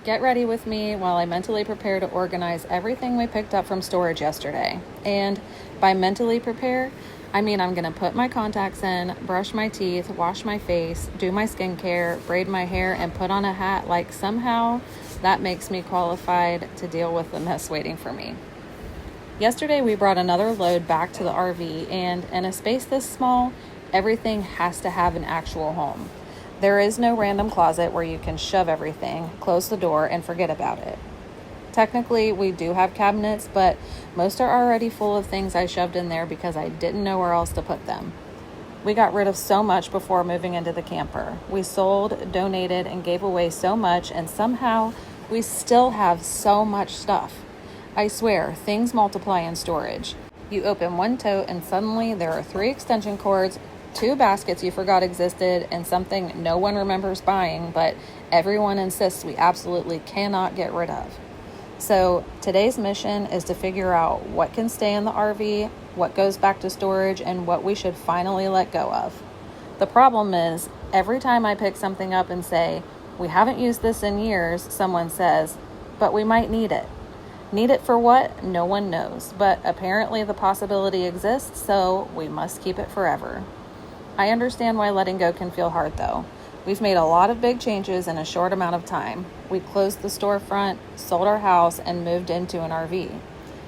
Get ready with me while I mentally prepare to organize everything we picked up from storage yesterday. And by mentally prepare, I mean I'm going to put my contacts in, brush my teeth, wash my face, do my skincare, braid my hair, and put on a hat like somehow that makes me qualified to deal with the mess waiting for me. Yesterday we brought another load back to the RV, and in a space this small, everything has to have an actual home. There is no random closet where you can shove everything, close the door, and forget about it. Technically, we do have cabinets, but most are already full of things I shoved in there because I didn't know where else to put them. We got rid of so much before moving into the camper. We sold, donated, and gave away so much, and somehow we still have so much stuff. I swear, things multiply in storage. You open one tote and suddenly there are 3 extension cords, 2 baskets you forgot existed, and something no one remembers buying, but everyone insists we absolutely cannot get rid of. So today's mission is to figure out what can stay in the RV, what goes back to storage, and what we should finally let go of. The problem is, every time I pick something up and say, we haven't used this in years, someone says, but we might need it. Need it for what? No one knows, but apparently the possibility exists, so we must keep it forever. I understand why letting go can feel hard though. We've made a lot of big changes in a short amount of time. We closed the storefront, sold our house, and moved into an RV.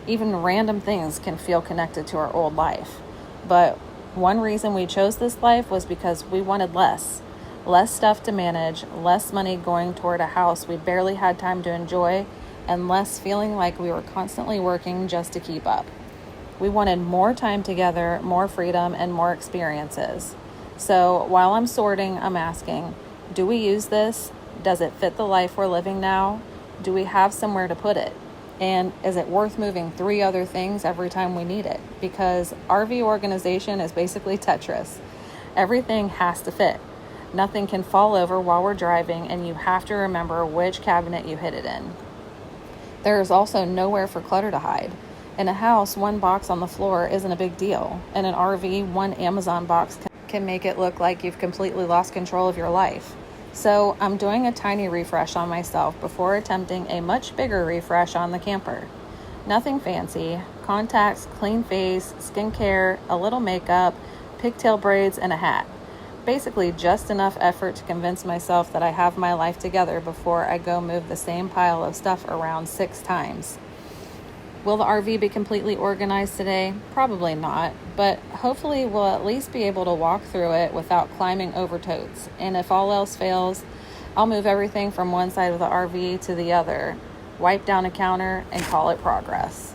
Even random things can feel connected to our old life. But one reason we chose this life was because we wanted less. Less stuff to manage, less money going toward a house we barely had time to enjoy, and less feeling like we were constantly working just to keep up. We wanted more time together, more freedom, and more experiences. So while I'm sorting, I'm asking, do we use this? Does it fit the life we're living now? Do we have somewhere to put it? And is it worth moving 3 other things every time we need it? Because RV organization is basically Tetris. Everything has to fit. Nothing can fall over while we're driving, and you have to remember which cabinet you hid it in. There is also nowhere for clutter to hide. In a house, 1 box on the floor isn't a big deal. In an RV, 1 Amazon box can make it look like you've completely lost control of your life. So I'm doing a tiny refresh on myself before attempting a much bigger refresh on the camper. Nothing fancy. Contacts, clean face, skincare, a little makeup, pigtail braids, and a hat. Basically just enough effort to convince myself that I have my life together before I go move the same pile of stuff around 6 times. Will the RV be completely organized today? Probably not, but hopefully we'll at least be able to walk through it without climbing over totes. And if all else fails, I'll move everything from one side of the RV to the other, wipe down a counter, and call it progress.